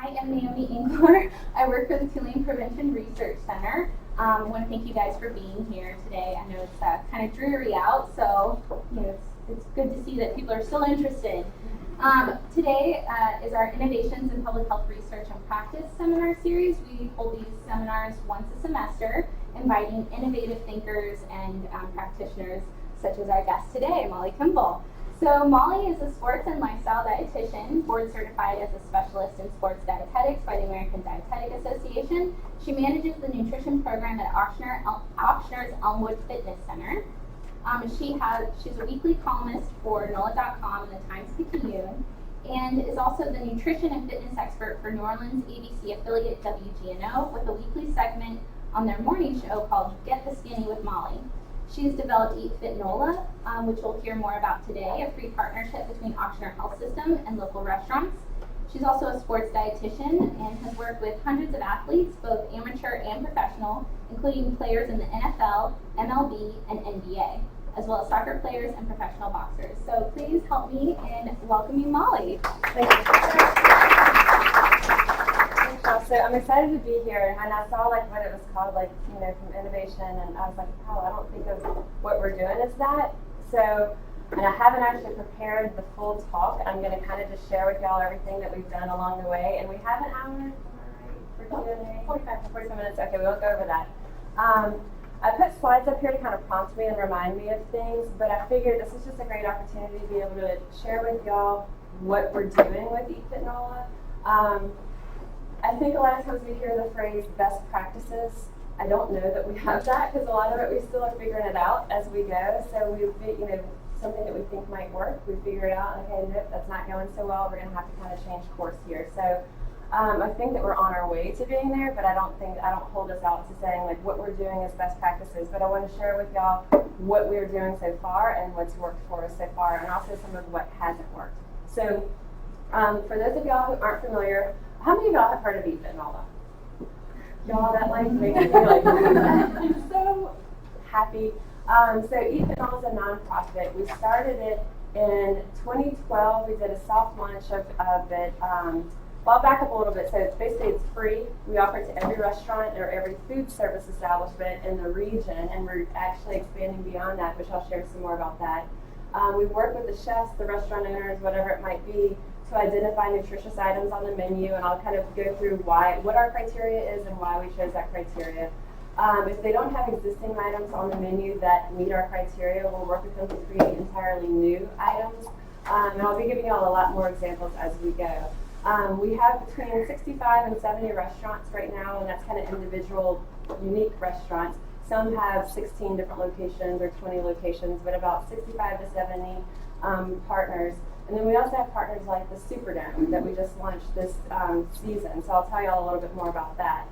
I am Naomi Engler. I work for the Tulane Prevention Research Center. I want to thank you guys for being here today. I know it's kind of dreary out, so it's good to see that people are still interested. Today is our Innovations in Public Health Research and Practice seminar series. We hold these seminars once a semester, inviting innovative thinkers and practitioners such as our guest today, Molly Kimball. So Molly is a sports and lifestyle dietitian, board certified as a specialist in sports dietetics by the American Dietetic Association. She manages the nutrition program at Ochsner's Elmwood Fitness Center. She's a weekly columnist for NOLA.com and the Times-Picayune, and is also the nutrition and fitness expert for New Orleans ABC affiliate WGNO with a weekly segment on their morning show called Get the Skinny with Molly. She has developed Eat Fit NOLA, which we'll hear more about today, a free partnership between Ochsner Health System and local restaurants. She's also a sports dietitian and has worked with hundreds of athletes, both amateur and professional, including players in the NFL, MLB, and NBA, as well as soccer players and professional boxers. So please help me in welcoming Molly. Thank you. So I'm excited to be here, and I saw what it was called, from innovation, and I was like, oh, I don't think of what we're doing as that. So, and I haven't actually prepared the full talk. I'm going to kind of just share with y'all everything that we've done along the way, and we have an hour for Q&A. 45 minutes. Okay, we won't go over that. I put slides up here to kind of prompt me and remind me of things, but I figured this is just a great opportunity to be able to share with y'all what we're doing with Eat Fit NOLA. I think a lot of times we hear the phrase best practices. I don't know that we have that because a lot of it we still are figuring it out as we go. So we, something that we think might work, we figure it out. Okay, nope, that's not going so well. We're going to have to kind of change course here. So I think that we're on our way to being there, but I don't hold us out to saying what we're doing is best practices. But I want to share with y'all what we're doing so far and what's worked for us so far, and also some of what hasn't worked. So for those of y'all who aren't familiar, how many of y'all have heard of Eat Fit NOLA? Y'all that makes me I'm so happy. So Eat Fit NOLA is a nonprofit. We started it in 2012. We did a soft launch of it. Well, I'll back up a little bit. So it's free. We offer it to every restaurant or every food service establishment in the region, and we're actually expanding beyond that, which I'll share some more about that. We work with the chefs, the restaurant owners, whatever it might be, to identify nutritious items on the menu, and I'll kind of go through what our criteria is and why we chose that criteria. If they don't have existing items on the menu that meet our criteria, we'll work with them to create entirely new items. And I'll be giving y'all a lot more examples as we go. We have between 65 and 70 restaurants right now, and that's kind of individual, unique restaurants. Some have 16 different locations or 20 locations, but about 65 to 70 partners. And then we also have partners like the Superdome that we just launched this season. So I'll tell y'all a little bit more about that.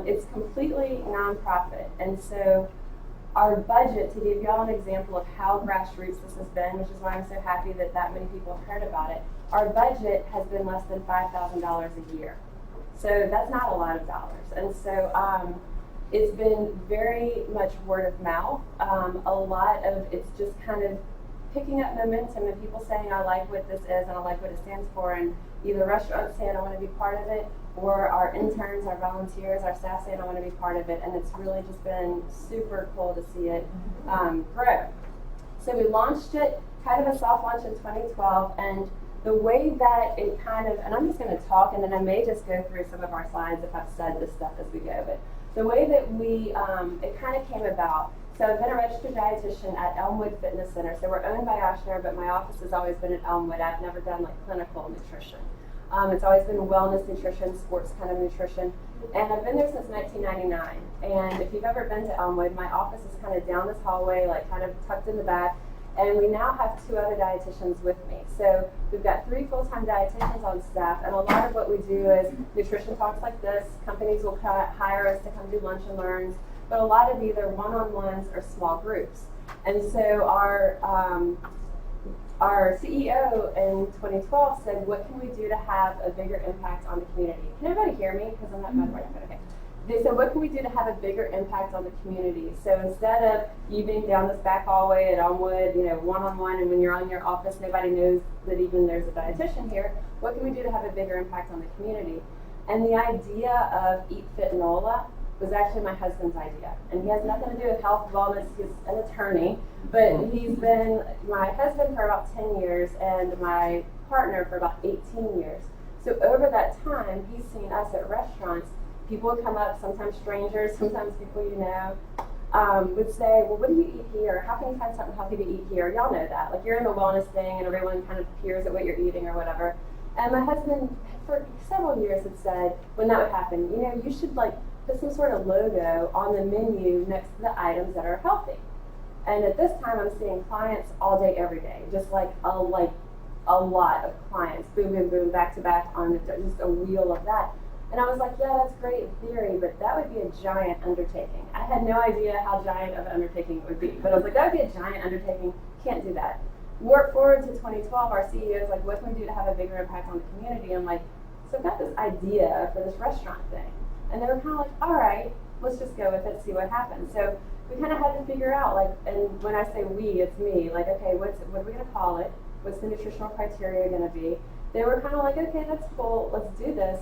It's completely nonprofit, and so our budget, to give y'all an example of how grassroots this has been, which is why I'm so happy that many people have heard about it, our budget has been less than $5,000 a year. So that's not a lot of dollars. And so it's been very much word of mouth. A lot of it's just kind of picking up momentum and people saying, I like what this is and I like what it stands for, and either restaurants saying I want to be part of it, or our interns, our volunteers, our staff saying I want to be part of it, and it's really just been super cool to see it grow. So we launched it, kind of a soft launch in 2012, and the way that it kind of, and I'm just going to talk and then I may just go through some of our slides if I've said this stuff as we go, but the way that it kind of came about. So I've been a registered dietitian at Elmwood Fitness Center. So we're owned by Ochsner, but my office has always been at Elmwood. I've never done clinical nutrition. It's always been wellness nutrition, sports kind of nutrition. And I've been there since 1999. And if you've ever been to Elmwood, my office is kind of down this hallway, kind of tucked in the back. And we now have 2 other dietitians with me. So we've got 3 full-time dietitians on staff, and a lot of what we do is nutrition talks like this. Companies will hire us to come do lunch and learns, but a lot of either one-on-ones or small groups. And so our CEO in 2012 said, what can we do to have a bigger impact on the community? Can everybody hear me? Because I'm not my voice, but okay. They said, what can we do to have a bigger impact on the community? So instead of you being down this back hallway at Elmwood, one-on-one, and when you're on your office, nobody knows that even there's a dietitian here, what can we do to have a bigger impact on the community? And the idea of Eat Fit NOLA was actually my husband's idea. And he has nothing to do with health, wellness, he's an attorney, but he's been my husband for about 10 years and my partner for about 18 years. So over that time, he's seen us at restaurants. People would come up, sometimes strangers, sometimes people you know, would say, well, what do you eat here? How can you find something healthy to eat here? Y'all know that. Like, you're in the wellness thing and everyone kind of peers at what you're eating or whatever. And my husband, for several years, had said, when that would happen, you know, you should like put some sort of logo on the menu next to the items that are healthy. And at this time, I'm seeing clients all day, every day, just like a lot of clients, boom, boom, boom, back to back on just a wheel of that. And I was like, yeah, that's great in theory, but that would be a giant undertaking. I had no idea how giant of an undertaking it would be, but I was like, that would be a giant undertaking, can't do that. Work forward to 2012, our CEO is like, what can we do to have a bigger impact on the community? I'm like, so I've got this idea for this restaurant thing. And they were kind of like, all right, let's just go with it, see what happens. So we kind of had to figure out, like, and when I say we, it's me, like, okay, what are we going to call it? What's the nutritional criteria going to be? They were kind of like, okay, that's cool, let's do this.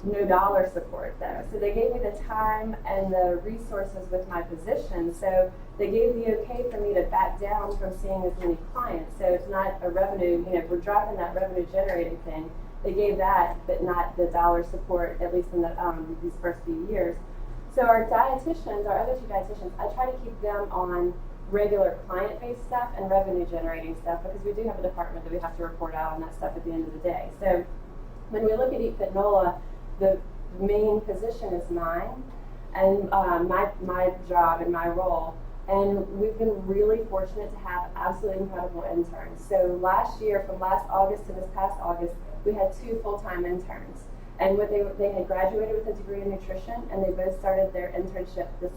No dollar support though. So they gave me the time and the resources with my position. So they gave the okay for me to back down from seeing as many clients. So it's not a revenue, you know, we're dropping that revenue generating thing. They gave that, but not the dollar support, at least in the, these first few years. So our dietitians, our other two dietitians, I try to keep them on regular client-based stuff and revenue-generating stuff because we do have a department that we have to report out on that stuff at the end of the day. So when we look at Eat Fit NOLA, the main position is mine and my job and my role. And we've been really fortunate to have absolutely incredible interns. So last year, from last August to this past August, we had 2 full-time interns. And what they had graduated with a degree in nutrition, and they both started their internship this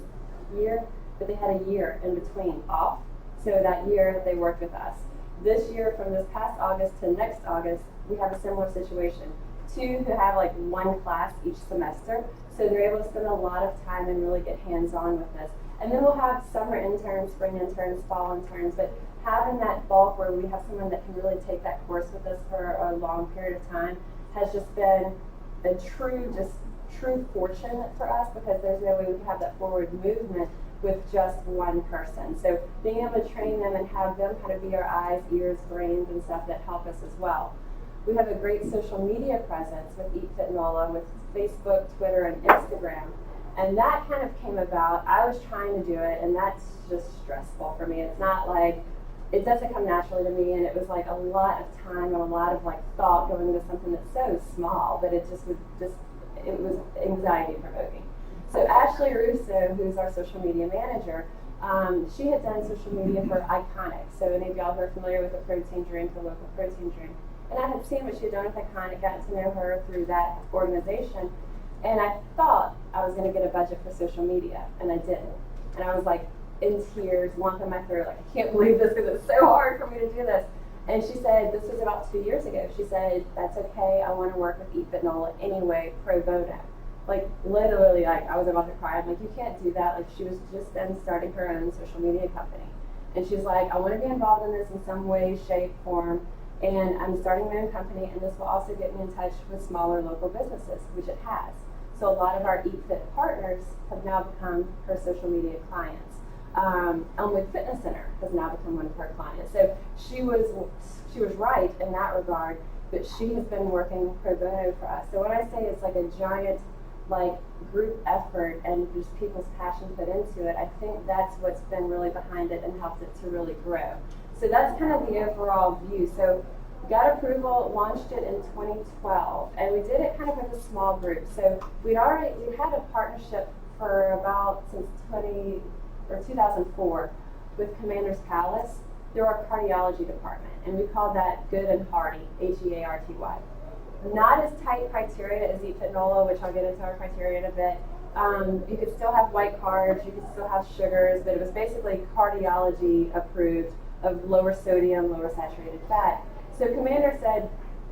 year, but they had a year in between off. So that year, they worked with us. This year, from this past August to next August, we have a similar situation. 2 who have like 1 class each semester, so they're able to spend a lot of time and really get hands-on with this. And then we'll have summer interns, spring interns, fall interns, but having that bulk where we have someone that can really take that course with us for a long period of time has just been a true fortune for us because there's no way we can have that forward movement with just one person. So being able to train them and have them kind of be our eyes, ears, brains, and stuff that help us as well. We have a great social media presence with Eat Fit NOLA, with Facebook, Twitter, and Instagram. And that kind of came about. I was trying to do it, and that's just stressful for me. It's not like, it doesn't come naturally to me, and it was like a lot of time and a lot of like thought going into something that's so small, but it was anxiety provoking. So Ashley Russo, who's our social media manager, she had done social media for Iconic. So any of y'all who are familiar with a protein drink, a local protein drink. And I had seen what she had done with Iconic, gotten to know her through that organization. And I thought I was going to get a budget for social media, and I didn't. And I was like in tears, lump in my throat, like, I can't believe this because it's so hard for me to do this. And she said, this was about 2 years ago, she said, that's okay, I want to work with Eat Fit NOLA anyway, pro bono. Like, literally, like, I was about to cry. I'm like, you can't do that. Like, she was just then starting her own social media company. And she's like, I want to be involved in this in some way, shape, form. And I'm starting my own company, and this will also get me in touch with smaller local businesses, which it has. So a lot of our Eat Fit partners have now become her social media clients. Elmwood Fitness Center has now become one of her clients. So she was right in that regard, but she has been working pro bono for us. So when I say it's like a giant group effort and just people's passion put into it, I think that's what's been really behind it and helped it to really grow. So that's kind of the overall view. So we got approval, launched it in 2012, and we did it kind of with a small group. So we had a partnership for about since 2004 with Commander's Palace through our cardiology department, and we called that Good and Hearty, H-E-A-R-T-Y. Not as tight criteria as Eat Fit NOLA, which I'll get into our criteria in a bit. You could still have white carbs, you could still have sugars, but it was basically cardiology approved of lower sodium, lower saturated fat. So Commander said,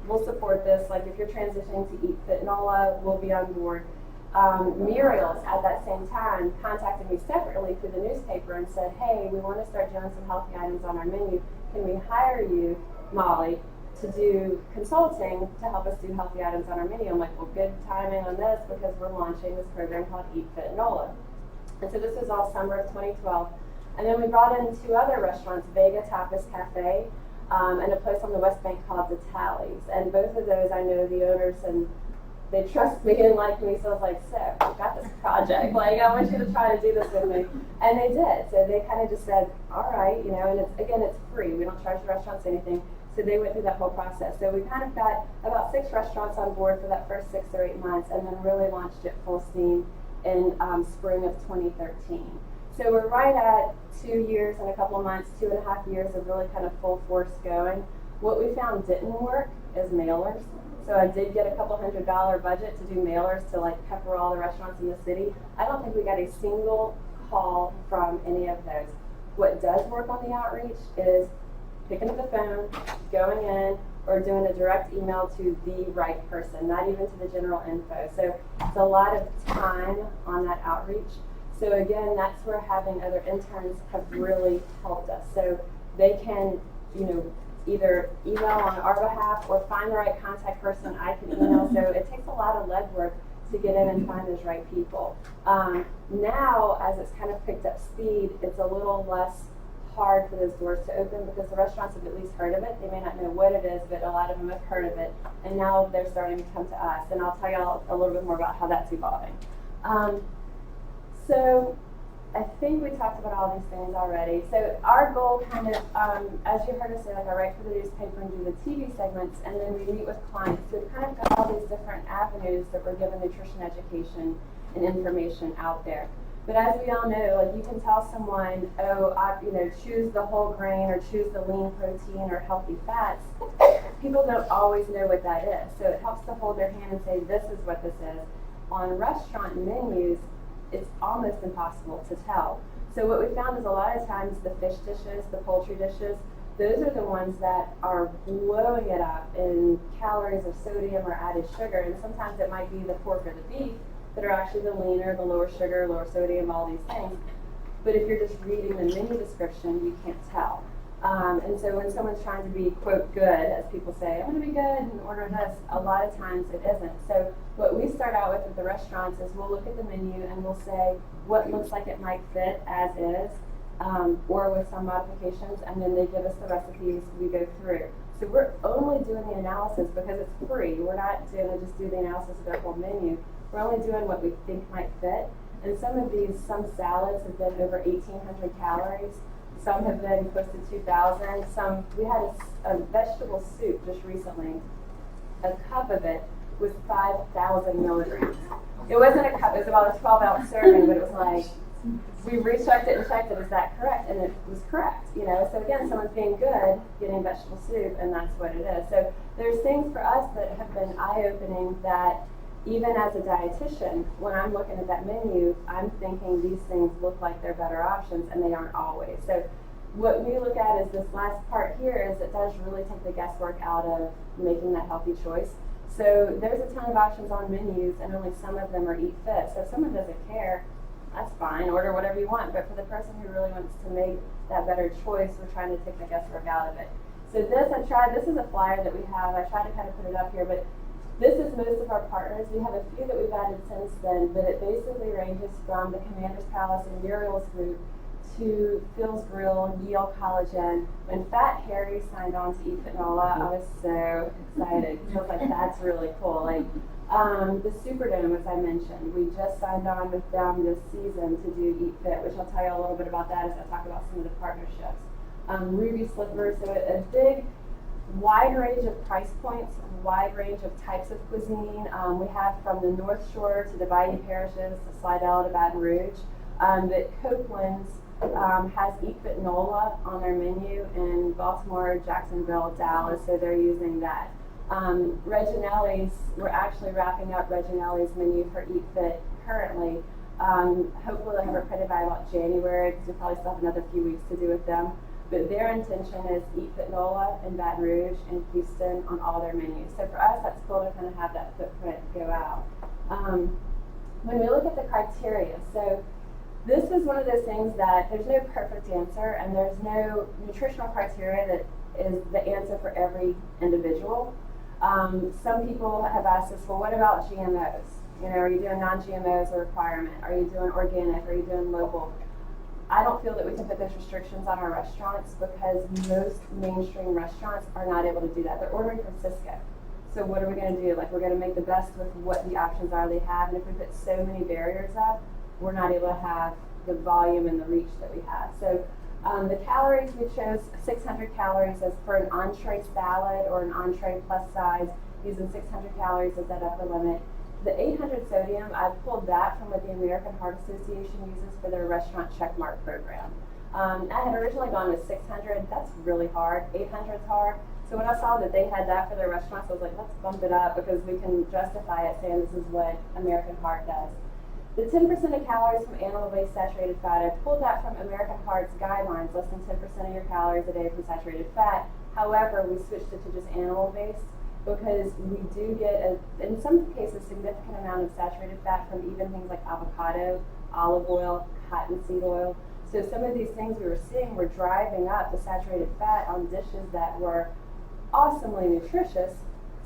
we'll support this, like if you're transitioning to Eat Fit NOLA, we'll be on board. Muriel's at that same time contacted me separately through the newspaper and said, hey, we want to start doing some healthy items on our menu. Can we hire you, Molly, to do consulting to help us do healthy items on our menu. I'm like, well, good timing on this because we're launching this program called Eat Fit NOLA. And so this was all summer of 2012. And then we brought in 2 other restaurants, Vega Tapas Cafe, and a place on the West Bank called the Tallies. And both of those I know the owners, and they trust me and like me, so I was like, so, I've got this project, like, I want you to try to do this with me. And they did. So they kind of just said, all right, you know, and it's, again, it's free. We don't charge the restaurants anything. So they went through that whole process. So we kind of got about 6 restaurants on board for that first 6 or 8 months, and then really launched it full steam in spring of 2013. So we're right at 2 years and a couple of months, 2.5 years of really kind of full force going. What we found didn't work is mailers. So I did get a couple $100 budget to do mailers to like pepper all the restaurants in the city. I don't think we got a single call from any of those. What does work on the outreach is picking up the phone, going in, or doing a direct email to the right person, not even to the general info. So it's a lot of time on that outreach. So again, that's where having other interns have really helped us. So they can, you know, either email on our behalf or find the right contact person I can email. So it takes a lot of legwork to get in and find those right people. Now, as it's kind of picked up speed, it's a little less hard for those doors to open because the restaurants have at least heard of it. They may not know what it is, but a lot of them have heard of it. And now they're starting to come to us. And I'll tell you a little bit more about how that's evolving. So I think we talked about all these things already. So our goal kind of, as you heard us say, like I write for the newspaper and do the TV segments, and then we meet with clients. So we've kind of got all these different avenues that we're giving nutrition education and information out there. But as we all know, like you can tell someone, oh, choose the whole grain or choose the lean protein or healthy fats. People don't always know what that is. So it helps to hold their hand and say, this is what this is. On restaurant menus, it's almost impossible to tell. So what we found is a lot of times the fish dishes, the poultry dishes, those are the ones that are blowing it up in calories of sodium or added sugar. And sometimes it might be the pork or the beef that are actually the leaner, the lower sugar, lower sodium, all these things. But if you're just reading the menu description, you can't tell. And so when someone's trying to be, quote, good, as people say, I'm going to be good and order this, a lot of times it isn't. So what we start out with the restaurants is we'll look at the menu and we'll say what looks like it might fit as is, or with some modifications, and then they give us the recipes we go through. So we're only doing the analysis because it's free. We're not going to just do the analysis of their whole menu. We're only doing what we think might fit. And some salads have been over 1,800 calories. Some have been close to 2,000. We had a vegetable soup just recently. A cup of it was 5,000 milligrams. It wasn't a cup, it was about a 12-ounce serving, but it was like, we rechecked it and checked it, is that correct? And it was correct, you know? So again, someone's being good, getting vegetable soup, and that's what it is. So there's things for us that have been eye-opening that even as a dietitian, when I'm looking at that menu, I'm thinking these things look like they're better options, and they aren't always. So what we look at is this last part here is it does really take the guesswork out of making that healthy choice. So there's a ton of options on menus, and only some of them are Eat Fit. So if someone doesn't care, that's fine, order whatever you want. But for the person who really wants to make that better choice, we're trying to take the guesswork out of it. So this is a flyer that we have. I tried to kind of put it up here, but this is most of our partners. We have a few that we've added since then, but it basically ranges from the Commander's Palace and Muriel's group to Phil's Grill, Yale Collagen. When Fat Harry signed on to Eat Fit NOLA, I was so excited. I was like, that's really cool. Like the Superdome, as I mentioned, we just signed on with them this season to do Eat Fit, which I'll tell you a little bit about that as I talk about some of the partnerships. Ruby Slippers, so a big wide range of price points, wide range of types of cuisine. We have from the North Shore to the Bayou Parishes, to Slidell to Baton Rouge. But Copeland's has Eat Fit NOLA on their menu in Baltimore, Jacksonville, Dallas, so they're using that. Reginelli's, we're actually wrapping up Reginelli's menu for Eat Fit currently. Hopefully they'll have it printed by about January, because we probably still have another few weeks to do with them. But their intention is Eat Fit NOLA in Baton Rouge and Houston on all their menus. So for us, that's cool to kind of have that footprint go out. When we look at the criteria, so this is one of those things that there's no perfect answer, and there's no nutritional criteria that is the answer for every individual. Some people have asked us, well, what about GMOs? You know, are you doing non-GMOs a requirement? Are you doing organic? Are you doing local? I don't feel that we can put those restrictions on our restaurants because most mainstream restaurants are not able to do that. They're ordering from Cisco. So what are we going to do? Like, we're going to make the best with what the options are they have. And if we put so many barriers up, we're not able to have the volume and the reach that we have. So the calories, we chose 600 calories as for an entree salad or an entree plus size, using 600 calories as that upper limit. The 800 sodium, I pulled that from what the American Heart Association uses for their restaurant checkmark program. I had originally gone with 600. That's really hard. 800 is hard. So when I saw that they had that for their restaurants, I was like, let's bump it up because we can justify it saying this is what American Heart does. The 10% of calories from animal-based saturated fat, I pulled that from American Heart's guidelines, less than 10% of your calories a day from saturated fat. However, we switched it to just animal-based because we do get, in some cases, significant amount of saturated fat from even things like avocado, olive oil, cottonseed oil. So some of these things we were seeing were driving up the saturated fat on dishes that were awesomely nutritious.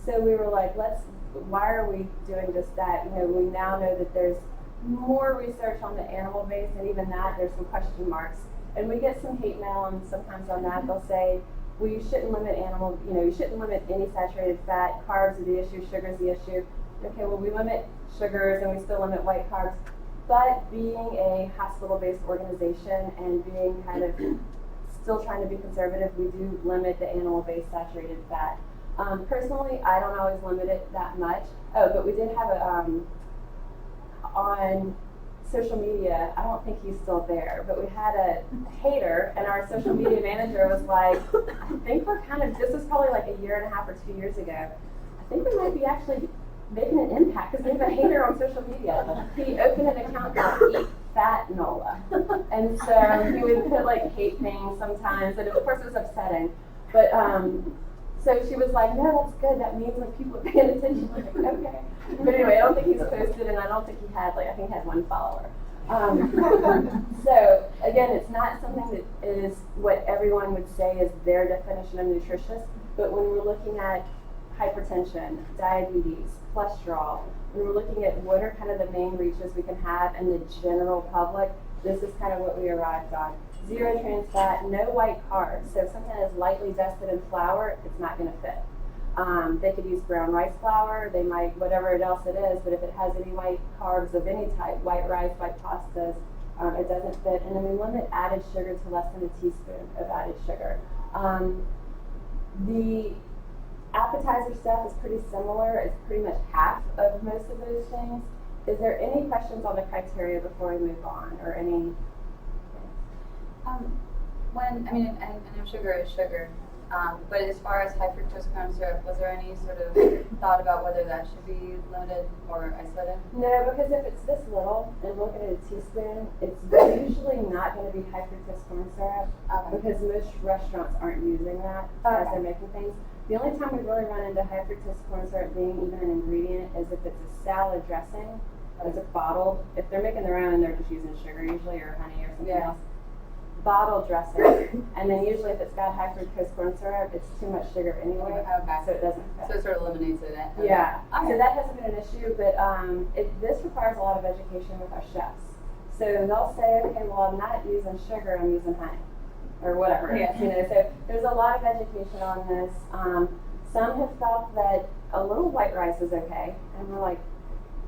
So we were like, why are we doing just that? You know, we now know that there's more research on the animal base, and even that, there's some question marks. And we get some hate mail, and sometimes on that they'll say, well, you shouldn't limit you shouldn't limit any saturated fat, carbs are the issue, sugar's the issue. Okay, well, we limit sugars and we still limit white carbs, but being a hospital-based organization and being kind of still trying to be conservative, we do limit the animal-based saturated fat. Personally, I don't always limit it that much. Oh, but we did have on social media, I don't think he's still there, but we had a hater, and our social media manager was like, I think we're this was probably like a year and a half or 2 years ago, I think we might be actually making an impact because we have a hater on social media. He opened an account called Eat Fit NOLA, and so he would put like hate things sometimes, and of course it was upsetting, but so she was like, no, that's good. That means like people are paying attention. I was like, okay. But anyway, I don't think he's posted, and I don't think he had I think he had 1 follower. So again, it's not something that is what everyone would say is their definition of nutritious. But when we're looking at hypertension, diabetes, cholesterol, when we're looking at what are kind of the main reaches we can have in the general public, this is kind of what we arrived on. 0 trans fat, no white carbs. So if something is lightly dusted in flour, it's not going to fit. They could use brown rice flour, they might, whatever else it is, but if it has any white carbs of any type, white rice, white pastas, it doesn't fit. And then we limit added sugar to less than a teaspoon of added sugar. The appetizer stuff is pretty similar. It's pretty much half of most of those things. Is there any questions on the criteria before we move on, or any? I know sugar is sugar, but as far as high fructose corn syrup, was there any sort of thought about whether that should be limited or isolated? No, because if it's this little and looking at a teaspoon, it's usually not going to be high fructose corn syrup because most restaurants aren't using that as they're making things. The only time we really run into high fructose corn syrup being even an ingredient is if it's a salad dressing that's bottled. If they're making their own, they're just using sugar usually or honey or something else. Bottle dressing, and then usually if it's got high fructose corn syrup, it's too much sugar anyway, so it doesn't fit. So it sort of eliminates it. Okay. Yeah, so that hasn't been an issue, but this requires a lot of education with our chefs. So they'll say, okay, well, I'm not using sugar, I'm using honey, or whatever. Yeah. So there's a lot of education on this. Some have thought that a little white rice is okay, and we're like,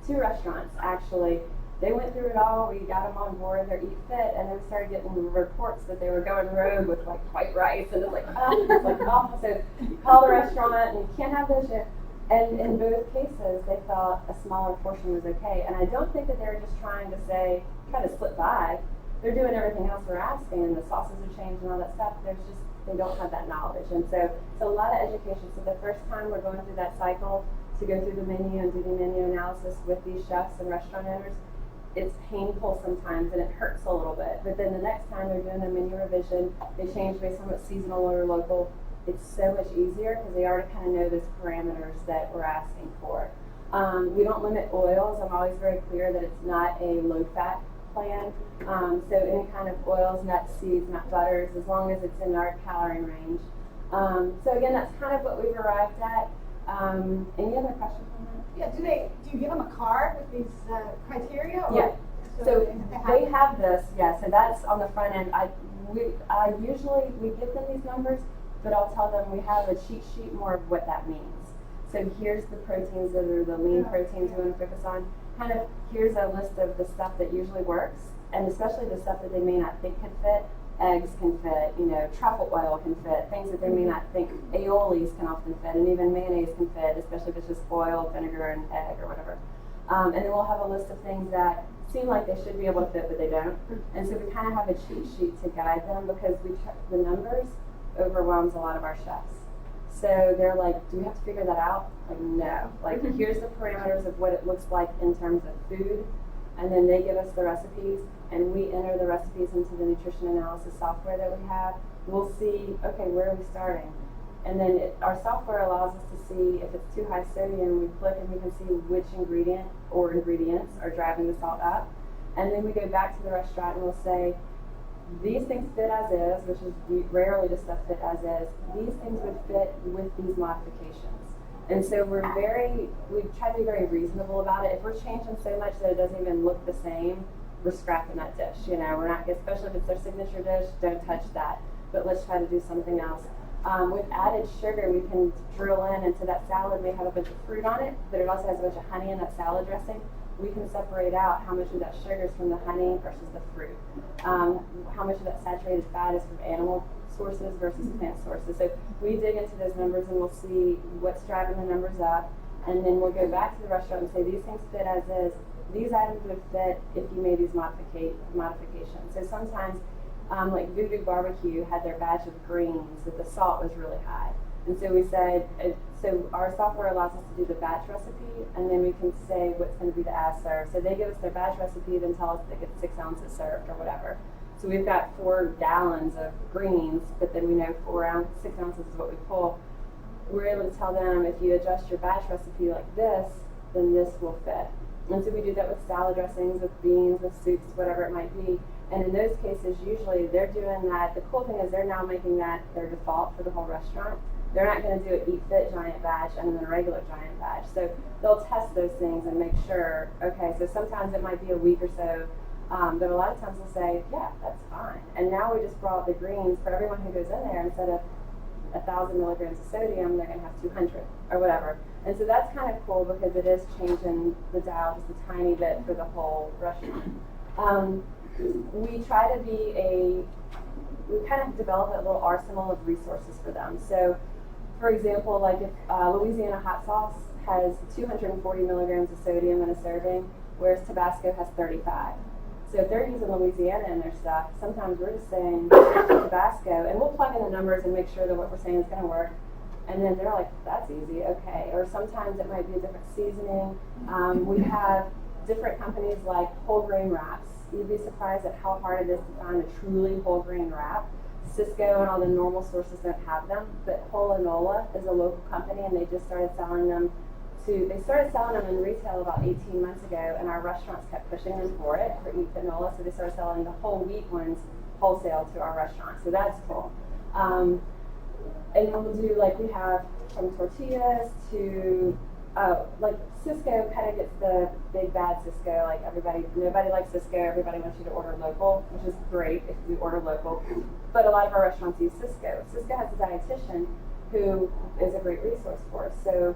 2 restaurants actually. They went through it all, we got them on board, their Eat Fit, and then we started getting reports that they were going rogue with like white rice, and it's like, awful. So you call the restaurant and you can't have those shit. And in both cases, they thought a smaller portion was okay. And I don't think that they were just trying to try to slip by. They're doing everything else we're asking, and the sauces are changed and all that stuff. They don't have that knowledge. And so it's a lot of education. So the first time we're going through that cycle to go through the menu and do the menu analysis with these chefs and restaurant owners, it's painful sometimes and it hurts a little bit. But then the next time they're doing the menu revision, they change based on what's seasonal or local. It's so much easier because they already kind of know those parameters that we're asking for. We don't limit oils. I'm always very clear that it's not a low-fat plan. So any kind of oils, nuts, seeds, nut butters, as long as it's in our calorie range. So again, that's kind of what we've arrived at. Any other questions on that? Yeah, do you give them a card with these criteria? Or Yeah. So they have have this, yeah, so that's on the front end. Usually we give them these numbers, but I'll tell them we have a cheat sheet more of what that means. So here's the proteins that are the lean proteins we want to focus on. Kind of here's a list of the stuff that usually works, and especially the stuff that they may not think can fit. Eggs can fit, truffle oil can fit, things that they may not think. Aiolis can often fit, and even mayonnaise can fit, especially if it's just oil, vinegar, and egg or whatever. And then we'll have a list of things that seem like they should be able to fit, but they don't. And so we kind of have a cheat sheet to guide them because the numbers overwhelms a lot of our chefs. So they're like, do we have to figure that out? Like, no. Like, here's the parameters of what it looks like in terms of food. And then they give us the recipes, and we enter the recipes into the nutrition analysis software that we have. We'll see, okay, where are we starting? And then our software allows us to see if it's too high sodium. We click and we can see which ingredient or ingredients are driving the salt up. And then we go back to the restaurant and we'll say, these things fit as is, which is rarely does stuff fit as is. These things would fit with these modifications. And so we try to be very reasonable about it. If we're changing so much that it doesn't even look the same, we're scrapping that dish. We're not, especially if it's their signature dish, don't touch that. But let's try to do something else. With added sugar, we can drill in, and so that salad may have a bunch of fruit on it, but it also has a bunch of honey in that salad dressing. We can separate out how much of that sugar is from the honey versus the fruit. How much of that saturated fat is from animal sources versus plant sources. So we dig into those numbers and we'll see what's driving the numbers up, and then we'll go back to the restaurant and say these things fit as is. These items would fit if you made these modifications. So sometimes, like Voodoo Barbecue had their batch of greens that the salt was really high. And so we said, so our software allows us to do the batch recipe, and then we can say what's going to be the as served. So they give us their batch recipe, then tell us they get 6 ounces served or whatever. So we've got 4 gallons of greens, but then we know 6 ounces is what we pull. We're able to tell them if you adjust your batch recipe like this, then this will fit. And so we do that with salad dressings, with beans, with soups, whatever it might be. And in those cases, usually they're doing that. The cool thing is they're now making that their default for the whole restaurant. They're not going to do an Eat Fit giant batch and then a regular giant batch. So they'll test those things and make sure, okay, so sometimes it might be a week or so, but a lot of times they'll say, yeah, that's fine. And now we just brought the greens for everyone who goes in there. Instead of 1,000 milligrams of sodium, they're going to have 200 or whatever. And so that's kind of cool because it is changing the dial just a tiny bit for the whole restaurant. We try to we kind of develop a little arsenal of resources for them. So, for example, like if Louisiana hot sauce has 240 milligrams of sodium in a serving, whereas Tabasco has 35. So if they're using Louisiana in their stuff, sometimes we're just saying Tabasco, and we'll plug in the numbers and make sure that what we're saying is going to work. And then they're like, that's easy, okay. Or sometimes it might be a different seasoning. We have different companies like whole grain wraps. You'd be surprised at how hard it is to find a truly whole grain wrap. Cisco and all the normal sources don't have them, but NOLA is a local company, and they just started selling them in retail about 18 months ago, and our restaurants kept pushing them for Eat Fit NOLA, so they started selling the whole wheat ones wholesale to our restaurants, so that's cool. And we'll do, like, we have from tortillas to, like, Cisco kind of gets the big bad Cisco, like nobody likes Cisco, everybody wants you to order local, which is great if we order local, but a lot of our restaurants use Cisco. Cisco has a dietitian who is a great resource for us, so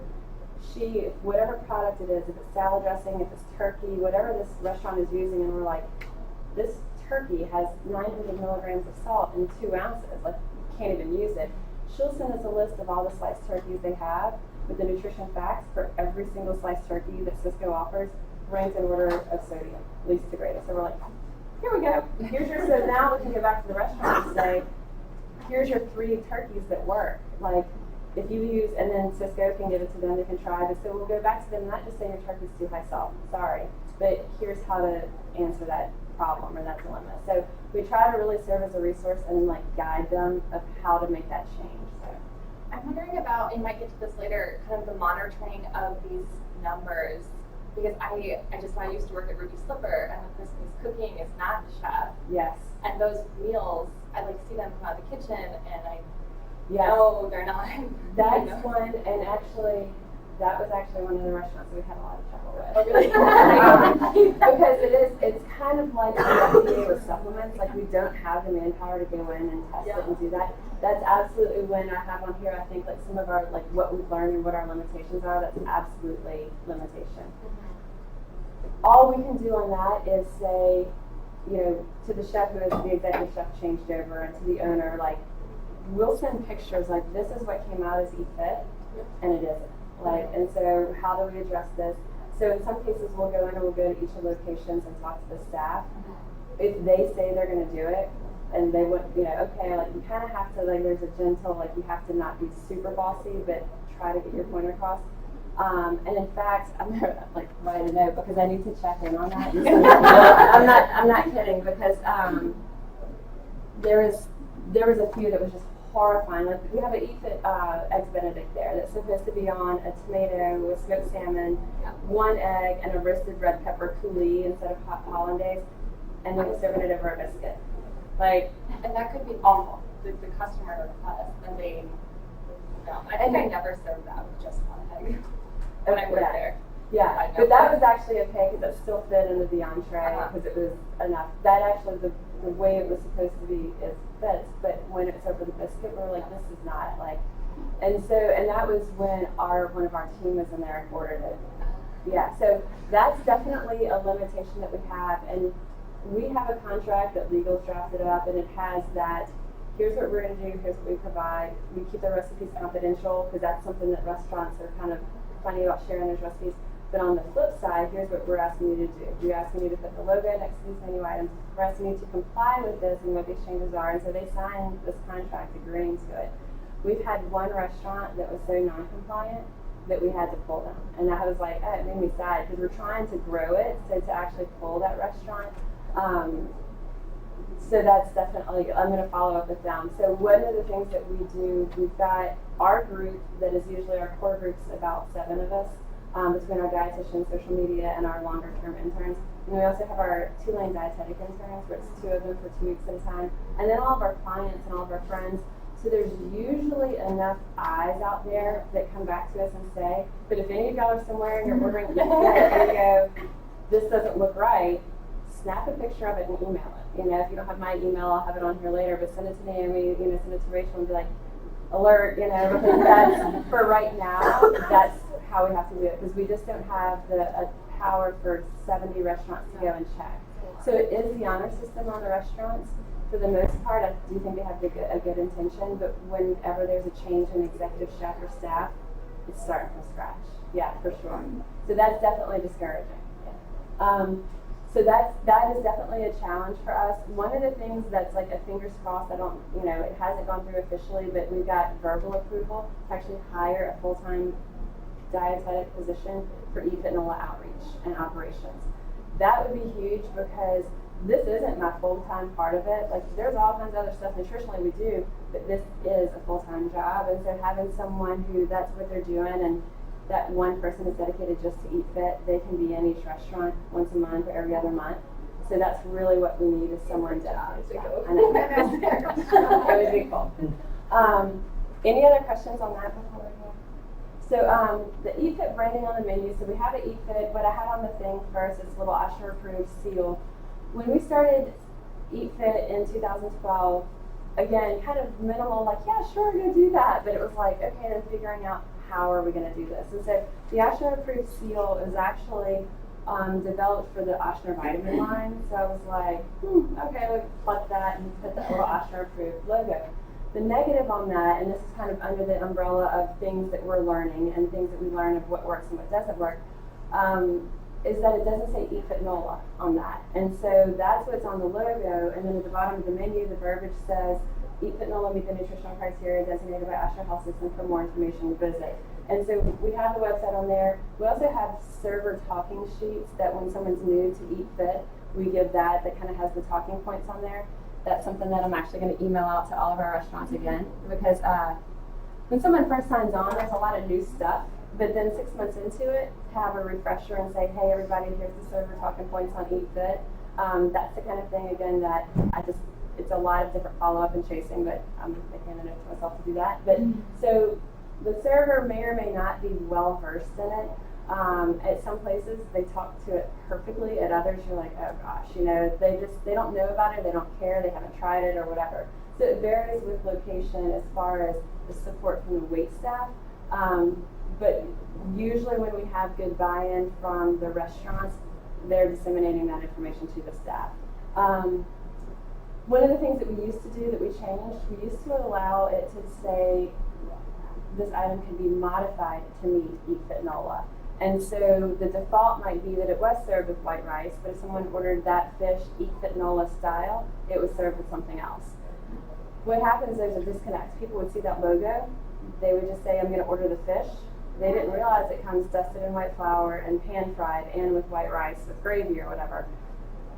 whatever product it is, if it's salad dressing, if it's turkey, whatever this restaurant is using, and we're like, this turkey has 900 milligrams of salt in 2 ounces, like, you can't even use it. She'll send us a list of all the sliced turkeys they have with the nutrition facts for every single sliced turkey that Cisco offers, ranked in order of sodium, least to greatest. So we're like, here we go. So now we can go back to the restaurant and say, here's your 3 turkeys that work. Like, if you use, and then Cisco can give it to them, they can try this. So we'll go back to them, not just saying your turkey's too high salt, sorry, but here's how to answer that problem or that dilemma. So we try to really serve as a resource and like guide them of how to make that change. So I'm wondering about, and might get to this later, kind of the monitoring of these numbers, because I used to work at Ruby Slipper, and the person who's cooking is not the chef. yes. And those meals, I like see them come out of the kitchen, and Yes. No, they're not. That's one, and actually, that was actually one of the restaurants that we had a lot of trouble with. Oh, really? Because it's kind of like the FDA with supplements, like we don't have the manpower to go in and test it and do that. That's absolutely when I have on here, I think like some of our, like what we've learned and what our limitations are, that's absolutely limitation. All we can do on that is say, you know, to the chef who is the executive chef changed over and to the owner, like, we'll send pictures like this is what came out as Eat Fit, and it isn't. Like, and so how do we address this? So in some cases we'll go in and we'll go to each of the locations and talk to the staff. If they say they're going to do it, and they would, you know, okay, like you kind of have to, like there's a gentle, like you have to not be super bossy, but try to get your point across. And in fact, I'm gonna like write a note because I need to check in on that. I'm not kidding, because there was a few that was just horrifying. Like we have an Eat Fit Eggs Benedict there that's supposed to be on a tomato with smoked salmon, 1 egg, and a roasted red pepper coulis instead of hot hollandaise, and then we're serving it over a biscuit. Like, And that could be awful. the customer request, and they, no, I think I never served that with just 1 egg when I worked there. Yeah, but that was actually okay because it still fit into the entree because it was enough. That actually, the way it was supposed to be is fits, but when it's over the biscuit, we're like, this is not like, and that was when one of our team was in there and ordered it. Yeah, so that's definitely a limitation that we have, and we have a contract that legal's drafted up, and it has that. Here's what we're going to do. Here's what we provide. We keep the recipes confidential because that's something that restaurants are kind of funny about sharing those recipes. But on the flip side, here's what we're asking you to do. We're asking you to put the logo next to these menu items. We're asking you to comply with this and what these changes are. And so they signed this contract agreeing to it. We've had one restaurant that was so non-compliant that we had to pull them. And I was like, it made me sad because we're trying to grow it, so to actually pull that restaurant. So that's definitely, I'm going to follow up with them. So one of the things that we do, we've got our group that is usually our core group's about 7 of us. Between our dietitian, social media, and our longer term interns. And we also have our Tulane dietetic interns, where it's 2 of them for 2 weeks at a time. And then all of our clients and all of our friends. So there's usually enough eyes out there that come back to us and say, but if any of y'all are somewhere and you're ordering Eat Fit and you go, this doesn't look right, snap a picture of it and email it. You know, if you don't have my email, I'll have it on here later, but send it to Naomi, you know, send it to Rachel and be like, alert, you know, because that's, for right now, that's how we have to do it, because we just don't have the power for 70 restaurants to go and check. So it is the honor system on the restaurants. For the most part, I do think they have a good intention, but whenever there's a change in executive chef or staff, it's starting from scratch. Yeah, for sure. So that's definitely discouraging. So that is definitely a challenge for us. One of the things that's like a fingers crossed, it hasn't gone through officially, but we've got verbal approval to actually hire a full-time dietetic position for Eat Fit NOLA outreach and operations. That would be huge because this isn't my full-time part of it. Like there's all kinds of other stuff nutritionally we do, but this is a full-time job. And so having someone who that's what they're doing and that one person is dedicated just to Eat Fit, they can be in each restaurant once a month or every other month. So that's really what we need is someone dedicated to that. I know. It would be cool. Any other questions on that before we go? So the Eat Fit branding on the menu. So we have an Eat Fit. What I have on the thing first is a little Usher approved seal. When we started Eat Fit in 2012, again, kind of minimal, like, yeah, sure, we're going to do that. But it was like, okay, then figuring out how are we going to do this. And so the Ochsner approved seal is actually developed for the Ochsner vitamin line. So I was like, okay, we'll pluck that and put the little Ochsner approved logo. The negative on that, and this is kind of under the umbrella of things that we're learning and things that we learn of what works and what doesn't work, is that it doesn't say Eat Fit NOLA on that. And so that's what's on the logo. And then at the bottom of the menu, the verbiage says, Eat Fit NOLA meet the nutritional criteria designated by Ochsner Health System. For more information, visit. And so we have the website on there. We also have server talking sheets that when someone's new to Eat Fit, we give that kind of has the talking points on there. That's something that I'm actually going to email out to all of our restaurants again, because when someone first signs on, there's a lot of new stuff. But then 6 months into it, have a refresher and say, hey, everybody, here's the server talking points on Eat Fit. That's the kind of thing, again, that it's a lot of different follow-up and chasing, but I'm making a note to myself to do that. But so the server may or may not be well versed in it. At some places they talk to it perfectly. At others you're like, oh gosh, you know, they don't know about it, they don't care, they haven't tried it or whatever. So it varies with location as far as the support from the wait staff. But usually when we have good buy-in from the restaurants, they're disseminating that information to the staff. One of the things that we used to do that we changed, we used to allow it to say this item can be modified to meet Eat Fit NOLA. And so the default might be that it was served with white rice, but if someone ordered that fish Eat Fit NOLA style, it was served with something else. What happens is there's a disconnect. People would see that logo, they would just say, I'm going to order the fish. They didn't realize it comes dusted in white flour and pan fried and with white rice with gravy or whatever.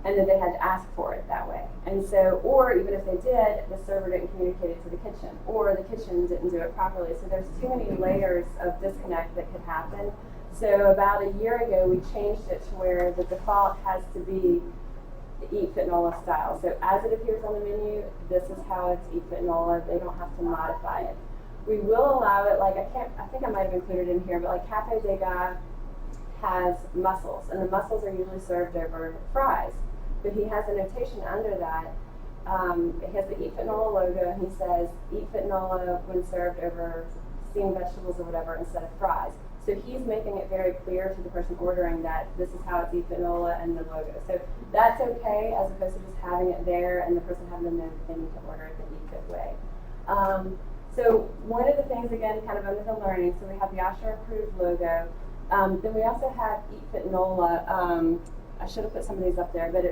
And then they had to ask for it that way. And so, or even if they did, the server didn't communicate it to the kitchen, or the kitchen didn't do it properly. So there's too many layers of disconnect that could happen. So about a year ago, we changed it to where the default has to be the Eat Fit NOLA style. So as it appears on the menu, this is how it's Eat Fit NOLA. They don't have to modify it. We will allow it, like I think I might have included in here, but like Cafe Degas has mussels, and the mussels are usually served over fries. But he has a notation under that. It has the Eat Fit NOLA logo, and he says Eat Fit NOLA when served over steamed vegetables or whatever instead of fries. So he's making it very clear to the person ordering that this is how it's Eat Fit NOLA and the logo. So that's okay, as opposed to just having it there and the person having to know that they need to order it the Eat Fit way. So one of the things, again, kind of under the learning, so we have the OSHA approved logo. Then we also have Eat Fit NOLA. I should have put some of these up there, but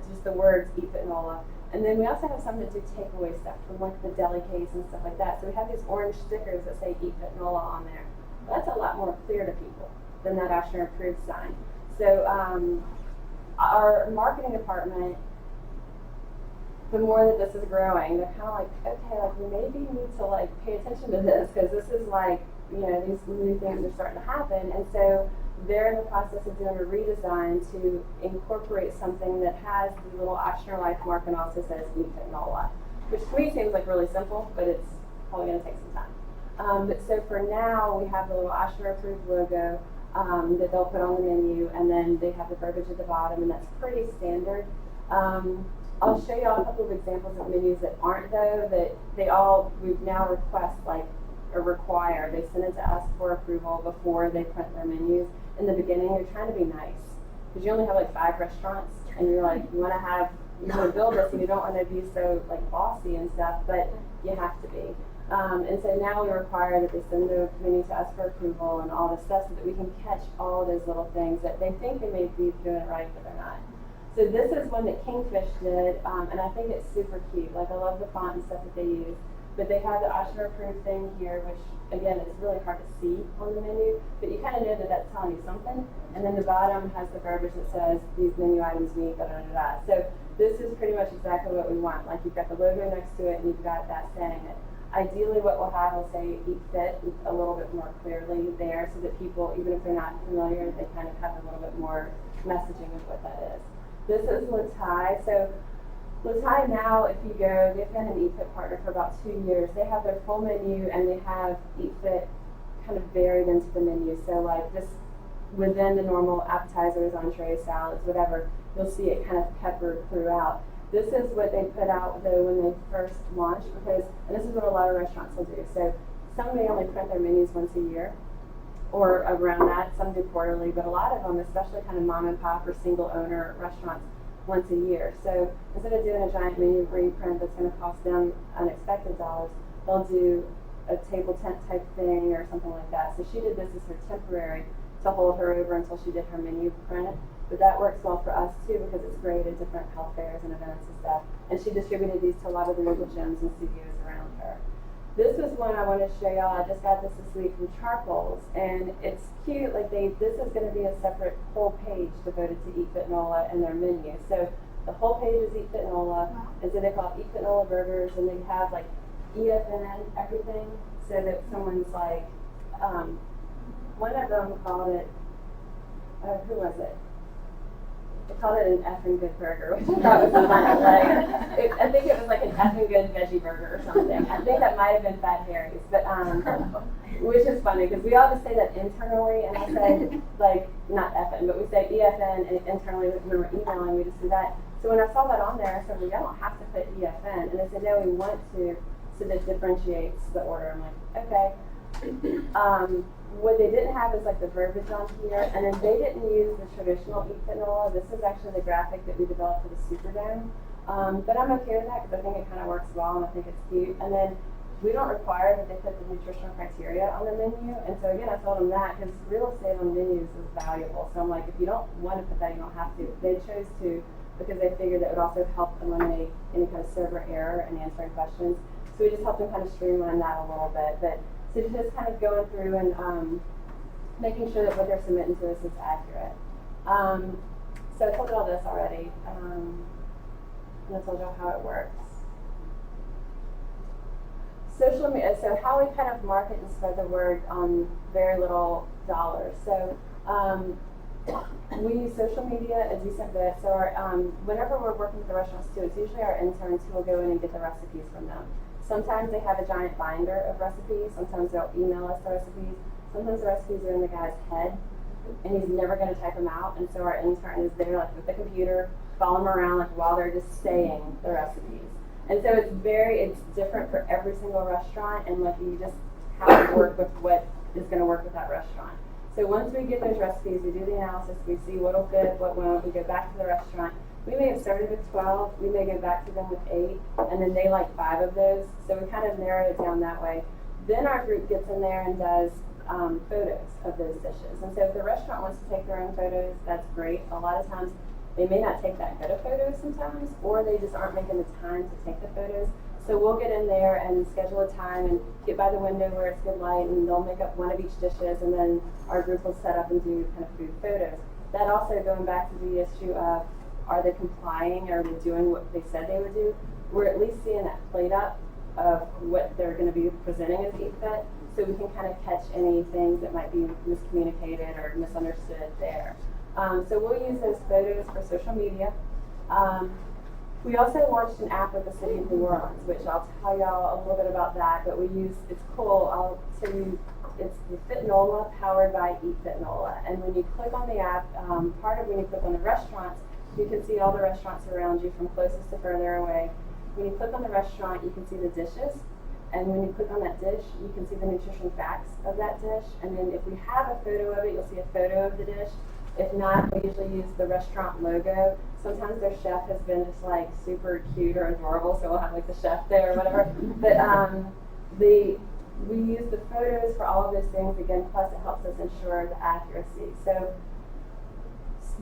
just the words Eat Fit NOLA. And then we also have some that do takeaway stuff from like the deli case and stuff like that. So we have these orange stickers that say Eat Fit NOLA on there. Well, that's a lot more clear to people than that OSHA approved sign. So our marketing department, the more that this is growing, they're kind of like, okay, like we maybe need to like pay attention to this, because this is like, you know, these new things are starting to happen. And so they're in the process of doing a redesign to incorporate something that has the little Ochsner Life mark and also says Eat Fit NOLA, which to me seems like really simple, but it's probably going to take some time. But so for now, we have the little Ochsner approved logo that they'll put on the menu, and then they have the verbiage at the bottom, and that's pretty standard. I'll show you all a couple of examples of menus that aren't, though, that we now request like or require. They send it to us for approval before they print their menus. In the beginning, you're trying to be nice, because you only have like 5 restaurants, and you're like, you want to build this, and you don't want to be so like bossy and stuff, but you have to be. And so now we require that they send the menu to us for approval and all this stuff, so that we can catch all those little things that they think they may be doing it right, but they're not. So this is one that Kingfish did, and I think it's super cute. Like, I love the font and stuff that they use. But they have the OSHA approved thing here, which again is really hard to see on the menu, but you kind of know that that's telling you something. And then the bottom has the verbiage that says these menu items meet da da da da. So this is pretty much exactly what we want. Like, you've got the logo next to it, and you've got that saying it. Ideally, what we'll have will say Eat Fit a little bit more clearly there, so that people, even if they're not familiar, they kind of have a little bit more messaging of what that is. This is Latai. So Latai now, if you go, they've been an Eat Fit partner for about 2 years. They have their full menu, and they have Eat Fit kind of buried into the menu. So like just within the normal appetizers, entrees, salads, whatever, you'll see it kind of peppered throughout. This is what they put out though when they first launched, because, and this is what a lot of restaurants will do. So some may only print their menus once a year, or around that. Some do quarterly, but a lot of them, especially kind of mom and pop or single owner restaurants, once a year. So instead of doing a giant menu reprint that's going to cost them unexpected dollars, they'll do a table tent type thing or something like that. So she did this as her temporary to hold her over until she did her menu print. But that works well for us too, because it's great at different health fairs and events and stuff. And she distributed these to a lot of the local gyms and studios around her. This is one I want to show y'all. I just got this week from Charcoals, and it's cute. Like this is going to be a separate whole page devoted to Eat Fit NOLA and their menu. So the whole page is Eat Fit NOLA, and so they call it Eat Fit NOLA burgers, and they have like EFN everything, so that someone's like, one of them called it, who was it? they called it an effing good burger, which I thought was funny. Like, I think it was like an effing good veggie burger or something. I think that might have been Fat Harry's, but which is funny because we all just say that internally, and I say like not effing, but we say EFN, and internally when we're emailing, we just do that. So when I saw that on there, I said, well, you don't have to put EFN, and they said, no, we want to, so that differentiates the order. I'm like, okay. What they didn't have is like the verbiage on here, and then they didn't use the traditional Eat Fit NOLA. This is actually the graphic that we developed for the Superdome. But I'm okay with that because I think it kind of works well and I think it's cute. And then we don't require that they put the nutritional criteria on the menu. And so again, I told them that because real estate on menus is valuable. So I'm like, if you don't want to put that, you don't have to. They chose to because they figured that would also help eliminate any kind of server error in answering questions. So we just helped them kind of streamline that a little bit. But so just kind of going through and making sure that what they're submitting to us is accurate. So I told you all this already, and I told you how it works. Social media, so how we kind of market and spread the word on very little dollars. So we use social media a decent bit. So whenever we're working with the restaurants too, it's usually our interns who will go in and get the recipes from them. Sometimes they have a giant binder of recipes. Sometimes they'll email us the recipes. Sometimes the recipes are in the guy's head, and he's never going to type them out. And so our intern is there, like with the computer, following them around, like while they're just saying the recipes. And so it's different for every single restaurant, and like you just have to work with what is going to work with that restaurant. So once we get those recipes, we do the analysis, we see what'll fit, what won't. We go back to the restaurant. We may have started with 12, we may go back to them with 8, and then they like 5 of those. So we kind of narrow it down that way. Then our group gets in there and does photos of those dishes. And so if the restaurant wants to take their own photos, that's great. A lot of times they may not take that good of photos sometimes, or they just aren't making the time to take the photos. So we'll get in there and schedule a time and get by the window where it's good light, and they'll make up one of each dishes, and then our group will set up and do kind of food photos. That also going back to the issue of, are they complying? Are they doing what they said they would do? We're at least seeing that plate up of what they're going to be presenting as Eat Fit, so we can kind of catch any things that might be miscommunicated or misunderstood there. So we'll use those photos for social media. We also launched an app with the city of New Orleans, which I'll tell y'all a little bit about that, but it's cool. I'll tell you, it's the Fit NOLA powered by Eat Fit NOLA. And when you click on the app, part of when you click on the restaurants, you can see all the restaurants around you from closest to further away. When you click on the restaurant, you can see the dishes. And when you click on that dish, you can see the nutrition facts of that dish. And then if we have a photo of it, you'll see a photo of the dish. If not, we usually use the restaurant logo. Sometimes their chef has been just like super cute or adorable, so we'll have like the chef there or whatever. But we use the photos for all of those things again, plus it helps us ensure the accuracy. So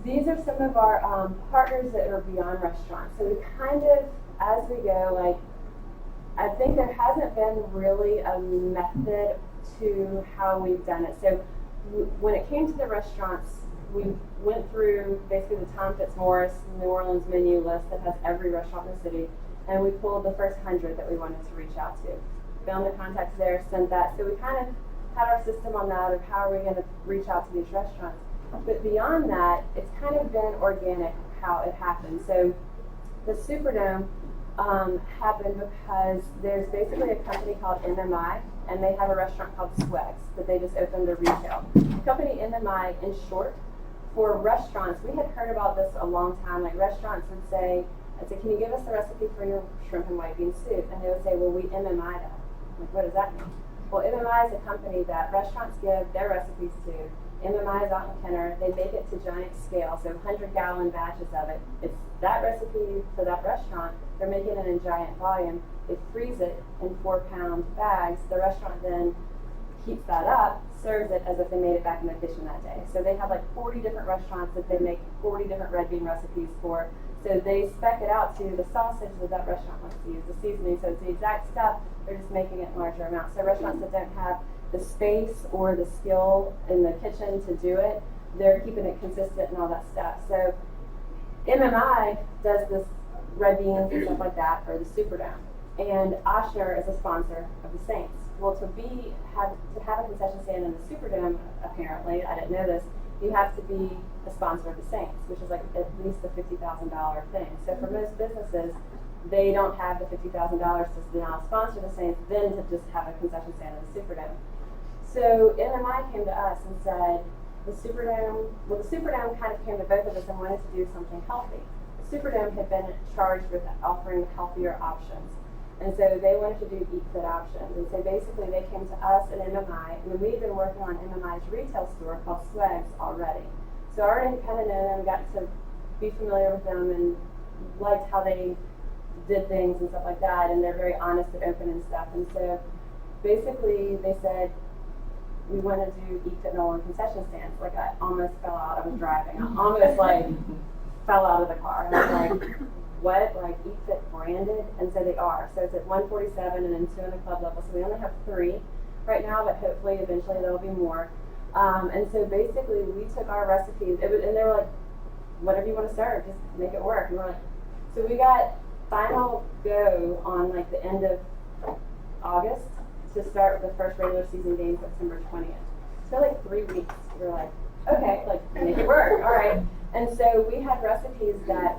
these are some of our partners that are beyond restaurants. So we kind of, as we go, like, I think there hasn't been really a method to how we've done it. So when it came to the restaurants, we went through basically the Tom Fitzmaurice New Orleans menu list that has every restaurant in the city, and we pulled the first 100 that we wanted to reach out to. Found the contacts there, sent that. So we kind of had our system on that of how are we going to reach out to these restaurants. But beyond that, it's kind of been organic how it happened. So the Superdome happened because there's basically a company called MMI, and they have a restaurant called Swegs that they just opened their retail. The company MMI, in short, for restaurants, we had heard about this a long time. Like restaurants would say, I'd say, can you give us the recipe for your shrimp and white bean soup? And they would say, well, we MMI that. Like, what does that mean? Well, MMI is a company that restaurants give their recipes to. MMI is out in Kenner. They make it to giant scale, so 100-gallon batches of it. It's that recipe for that restaurant. They're making it in giant volume. They freeze it in 4-pound bags. The restaurant then heats that up, serves it as if they made it back in their kitchen that day. So they have like 40 different restaurants that they make 40 different red bean recipes for. So they spec it out to the sausage that that restaurant wants to use, the seasoning. So it's the exact stuff. They're just making it in larger amounts. So restaurants that don't have the space or the skill in the kitchen to do it, they're keeping it consistent and all that stuff. So MMI does this red beans and stuff like that for the Superdome. And Ochsner is a sponsor of the Saints. Well, to have a concession stand in the Superdome, apparently, I didn't know this, you have to be a sponsor of the Saints, which is like at least a $50,000 thing. So for most businesses, they don't have the $50,000 to now sponsor the Saints, then to just have a concession stand in the Superdome. So MMI came to us and said, the Superdome kind of came to both of us and wanted to do something healthy. The Superdome had been charged with offering healthier options. And so they wanted to do Eat Fit options. And so basically they came to us and MMI, and we had been working on MMI's retail store called Swags already. So I already kind of knew them, got to be familiar with them, and liked how they did things and stuff like that, and they're very honest and open and stuff. And so basically they said, we want to do Eat Fit NOLA concession stands. Like I almost fell out. I was driving. I almost like fell out of the car. And I was like, what? Like Eat Fit branded? And so they are. So it's at 147 and then 2 in the club level. So we only have 3 right now, but hopefully eventually there'll be more. And so basically we took our recipes, and they were like, whatever you want to serve, just make it work. And we're like, so we got final go on like the end of August to start the first regular season game September 20th. So like 3 weeks, we're like, okay, like make it work, all right. And so we had recipes that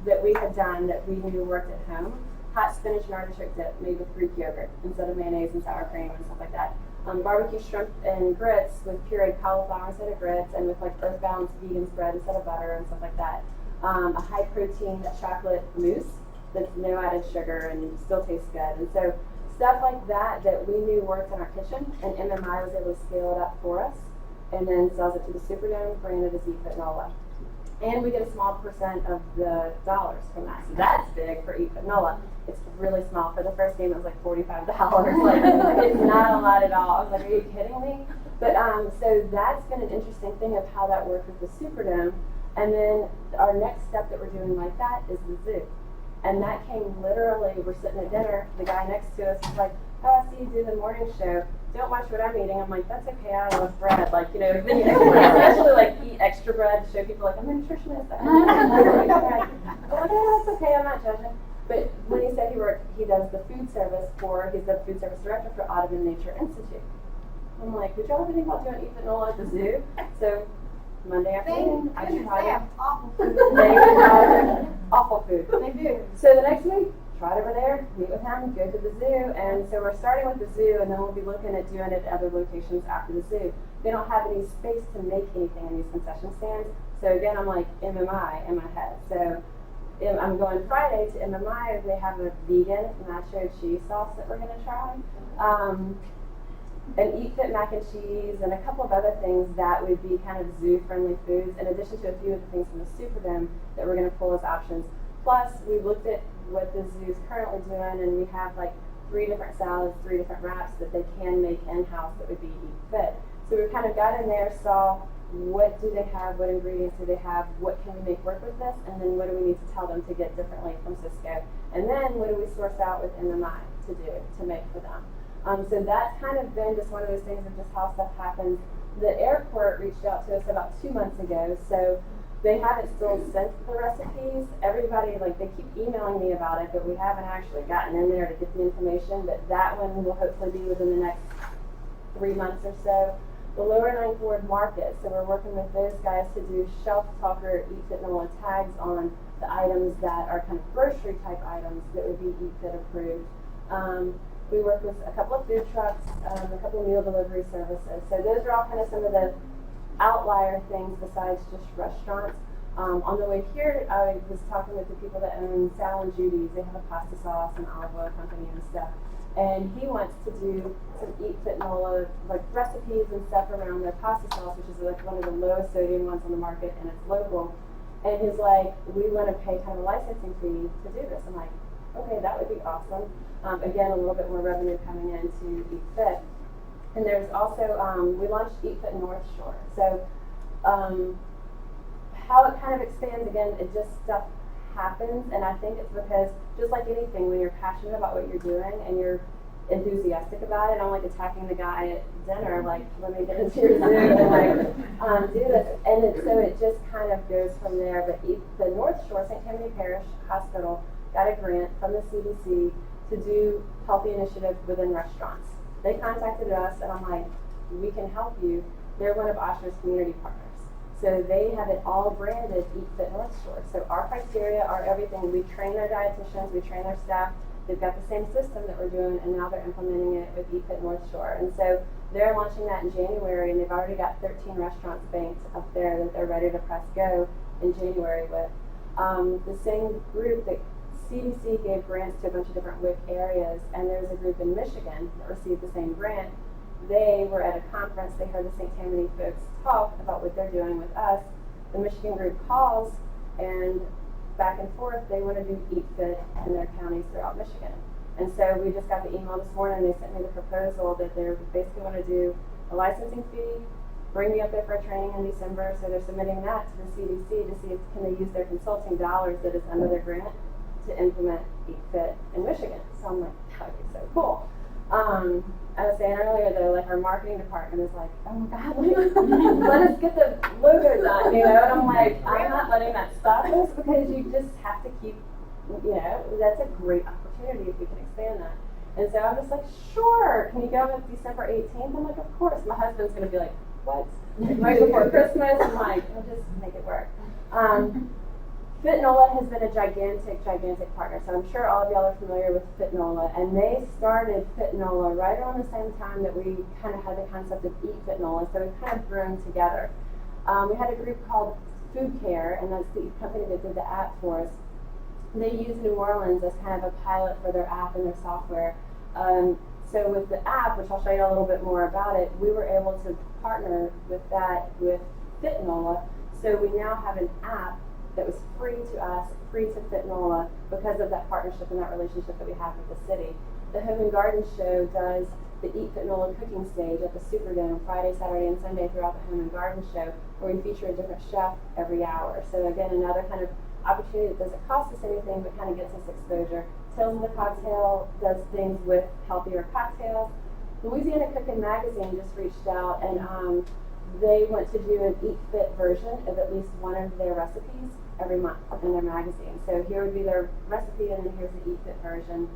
that we had done that we knew worked at home. Hot spinach and artichoke dip made with Greek yogurt instead of mayonnaise and sour cream and stuff like that. Barbecue shrimp and grits with pureed cauliflower instead of grits, and with like earth balanced vegan spread instead of butter and stuff like that. A high protein chocolate mousse that's no added sugar and still tastes good. And so stuff like that that we knew worked in our kitchen, and MMI was able to scale it up for us, and then sells it to the Superdome, branded as Eat Fit NOLA. And we get a small percent of the dollars from that. So that's big for Eat Fit NOLA. It's really small. For the first game, it was like $45. Like, it's not a lot at all. I was like, are you kidding me? But so that's been an interesting thing of how that worked with the Superdome. And then our next step that we're doing like that is the zoo. And that came literally, we're sitting at dinner, the guy next to us is like, oh, I see you do the morning show. Don't watch what I'm eating. I'm like, that's okay, I love bread. Like, you know, especially like eat extra bread to show people like, I'm a nutritionist. I'm like, oh, that's okay, I'm not judging. But when he said he does the food service he's the food service director for Audubon Nature Institute. I'm like, would y'all ever think about doing Eat Fit NOLA at the zoo? So Monday afternoon, I tried they it. have awful food. They have awful food. They do. So the next week, try it over there, meet with him, go to the zoo. And so we're starting with the zoo, and then we'll be looking at doing it at other locations after the zoo. They don't have any space to make anything in these concession stands. So again, I'm like MMI in my head. So I'm going Friday to MMI. They have a vegan nacho cheese sauce that we're going to try. An Eat Fit mac and cheese, and a couple of other things that would be kind of zoo-friendly foods, in addition to a few of the things from the Superdome that we're going to pull as options. Plus, we looked at what the zoo's currently doing, and we have like 3 different salads, 3 different wraps that they can make in-house that would be Eat Fit. So we kind of got in there, saw what do they have, what ingredients do they have, what can we make work with this, and then what do we need to tell them to get differently from Cisco, and then what do we source out with MMI to do, to make for them. So that's kind of been just one of those things of just how stuff happens. The airport reached out to us about 2 months ago, so they haven't still sent the recipes. Everybody, like, they keep emailing me about it, but we haven't actually gotten in there to get the information, but that one will hopefully be within the next 3 months or so. The Lower Ninth Ward Market, so we're working with those guys to do shelf talker Eat Fit NOLA tags on the items that are kind of grocery type items that would be Eat Fit approved. We work with a couple of food trucks, a couple of meal delivery services. So those are all kind of some of the outlier things besides just restaurants. On the way here, I was talking with the people that own Sal and Judy's. They have a pasta sauce and olive oil company and stuff. And he wants to do some Eat Fit NOLA like recipes and stuff around their pasta sauce, which is like one of the lowest sodium ones on the market, and it's local. And he's like, we want to pay kind of a licensing fee to do this. I'm like, okay, that would be awesome. Again, a little bit more revenue coming in to Eat Fit. And there's also, we launched Eat Fit North Shore. So how it kind of expands, again, it just stuff happens. And I think it's because, just like anything, when you're passionate about what you're doing and you're enthusiastic about it, I'm like attacking the guy at dinner, like, let me get into your zoo and like do this. And so it just kind of goes from there. But the North Shore, St. Tammany Parish Hospital, got a grant from the CDC to do healthy initiatives within restaurants. They contacted us, and I'm like, we can help you. They're one of Osher's community partners. So they have it all branded Eat Fit North Shore. So our criteria are everything. We train our dietitians, we train our staff. They've got the same system that we're doing, and now they're implementing it with Eat Fit North Shore. And so they're launching that in January, and they've already got 13 restaurants banked up there that they're ready to press go in January with. The same group that CDC gave grants to a bunch of different WIC areas, and there's a group in Michigan that received the same grant. They were at a conference, they heard the St. Tammany folks talk about what they're doing with us. The Michigan group calls, and back and forth, they want to do Eat Fit in their counties throughout Michigan. And so we just got the email this morning, they sent me the proposal that they're basically going to do a licensing fee, bring me up there for a training in December, so they're submitting that to the CDC to see if can they use their consulting dollars that is under their grant to implement Eat Fit in Michigan. So I'm like, that would be so cool. I was saying earlier though, like our marketing department is like, oh my God, let us get the logo done, you know, and I'm like, I'm not letting that stop us because you just have to keep, you know, that's a great opportunity if we can expand that. And so I'm just like, sure, can you go on December 18th? I'm like, of course. My husband's going to be like, what? Right before Christmas? I'm like, I'll just make it work. Fit NOLA has been a gigantic partner. So I'm sure all of y'all are familiar with Fit NOLA. And they started Fit NOLA right around the same time that we kind of had the concept of Eat Fit NOLA. So we've kind of grown together. We had a group called Food Care, and that's the company that did the app for us. They use New Orleans as kind of a pilot for their app and their software. So with the app, which I'll show you a little bit more about it, we were able to partner with that with Fit NOLA. So we now have an app that was free to us, free to Fit NOLA, because of that partnership and that relationship that we have with the city. The Home and Garden Show does the Eat Fit NOLA cooking stage at the Superdome Friday, Saturday, and Sunday throughout the Home and Garden Show, where we feature a different chef every hour. So again, another kind of opportunity that doesn't cost us anything, but kind of gets us exposure. Tales of the Cocktail does things with healthier cocktails. Louisiana Cooking Magazine just reached out, and they want to do an Eat Fit version of at least one of their recipes every month in their magazine. So here would be their recipe, and then here's the Eat Fit version.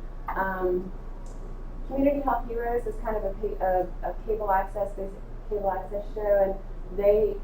Community Health Heroes is kind of a cable access show, and they,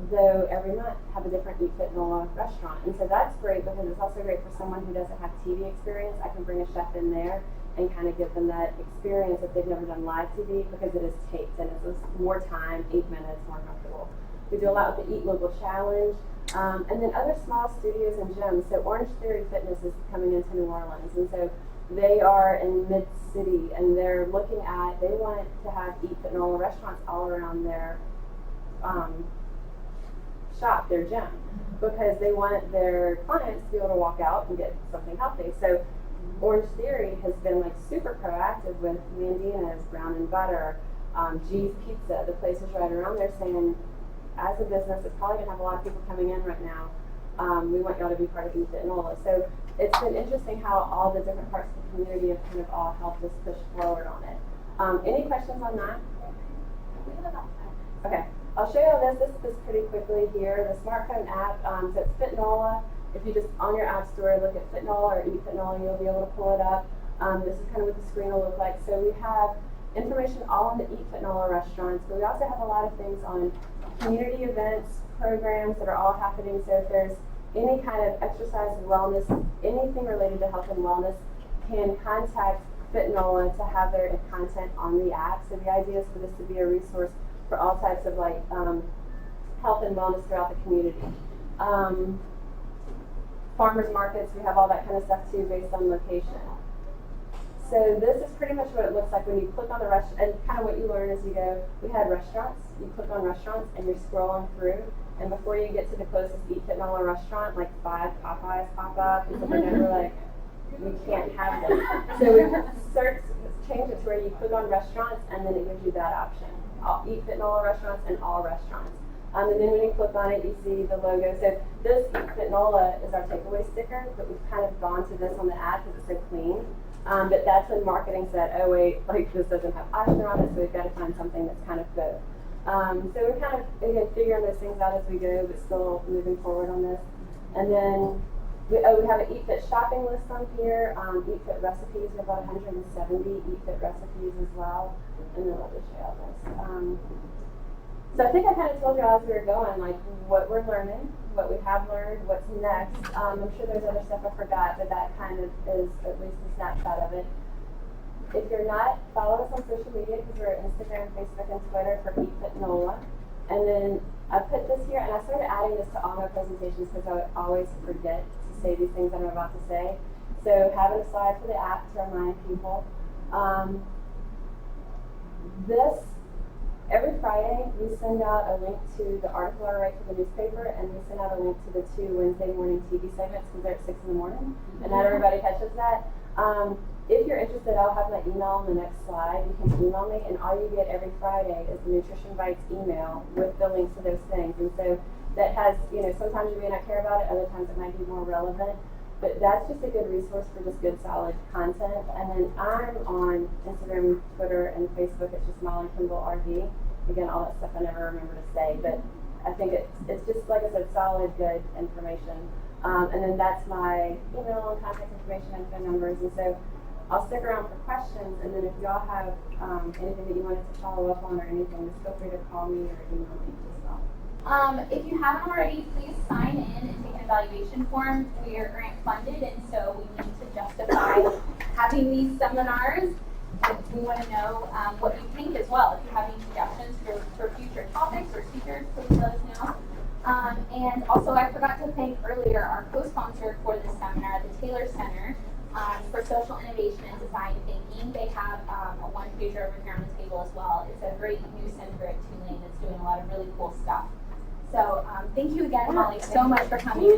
though, every month have a different Eat Fit NOLA restaurant. And so that's great because it's also great for someone who doesn't have TV experience. I can bring a chef in there and kind of give them that experience if they've never done live TV, because it is taped and it's more time, 8 minutes, more comfortable. We do a lot with the Eat Local Challenge, and then other small studios and gyms. So Orange Theory Fitness is coming into New Orleans, and so they are in mid-city, and they're looking at, they want to have Eat Fit NOLA restaurants all around their shop, their gym, because they want their clients to be able to walk out and get something healthy. So Orange Theory has been like super proactive with Mandina's, Brown and Butter, G's Pizza, the places right around there, saying, as a business, it's probably going to have a lot of people coming in right now. We want y'all to be part of Eat Fit NOLA. So it's been interesting how all the different parts of the community have kind of all helped us push forward on it. Any questions on that? Okay, I'll show you this pretty quickly here. The smartphone app, so it's Fit NOLA. If you just, on your app store, look at Fit NOLA or Eat Fit NOLA, you'll be able to pull it up. This is kind of what the screen will look like. So we have information all on the Eat Fit NOLA restaurants, but we also have a lot of things on community events, programs that are all happening. So if there's any kind of exercise and wellness, anything related to health and wellness, can contact Fit NOLA to have their content on the app. So the idea is for this to be a resource for all types of like health and wellness throughout the community. Farmers markets, we have all that kind of stuff too based on location. So this is pretty much what it looks like when you click on the restaurant, and kind of what you learn as you go. We had restaurants, you click on restaurants and you're scrolling through, and before you get to the closest Eat Fit NOLA restaurant, like 5 Popeyes pop up, and so we're like, we can't have this. So we change it to where you click on restaurants and then it gives you that option. All Eat Fit NOLA restaurants and all restaurants. And then when you click on it, you see the logo. So this Eat Fit NOLA is our takeaway sticker, but we've kind of gone to this on the ad because it's so clean. But that's when marketing said, oh wait, like this doesn't have Oscar on it, so we've got to find something that's kind of good. So we're kind of, again, figuring those things out as we go, but still moving forward on this. And then we have an Eat Fit shopping list on here, Eat Fit recipes. We have about 170 Eat Fit recipes as well. And then I'll just show you all this. So I think I kind of told you as we were going, like what we're learning, what we have learned, what's next. I'm sure there's other stuff I forgot, but that kind of is at least a snapshot of it. If you're not, follow us on social media because we're at Instagram, Facebook, and Twitter for Eat Fit NOLA. And then I put this here, and I started adding this to all my presentations because I would always forget to say these things I'm about to say. So having a slide for the app to remind people. Every Friday, we send out a link to the article I write for the newspaper, and we send out a link to the 2 Wednesday morning TV segments because they're at 6 in the morning, and not everybody catches that. If you're interested, I'll have my email on the next slide. You can email me, and all you get every Friday is the Nutrition Bites email with the links to those things. And so that has, sometimes you may not care about it, other times it might be more relevant. But that's just a good resource for just good, solid content. And then I'm on Instagram, Twitter, and Facebook. It's just Molly Kimball RD. Again, all that stuff I never remember to say, but I think it's just, like I said, solid, good information. And then that's my email and contact information and phone numbers. And so I'll stick around for questions. And then if y'all have anything that you wanted to follow up on or anything, just feel free to call me or email me as well. If you haven't already, please sign in and take an evaluation form. We are grant funded, and so we need to justify having these seminars. We want to know what you think as well. If you have any suggestions for future topics or speakers, please let us know. And also, I forgot to thank earlier our co-sponsor for this seminar, the Taylor Center for Social Innovation and Design Thinking. They have a one-pager over here on the table as well. It's a great new center at Tulane that's doing a lot of really cool stuff. So thank you again, Molly, so much for coming.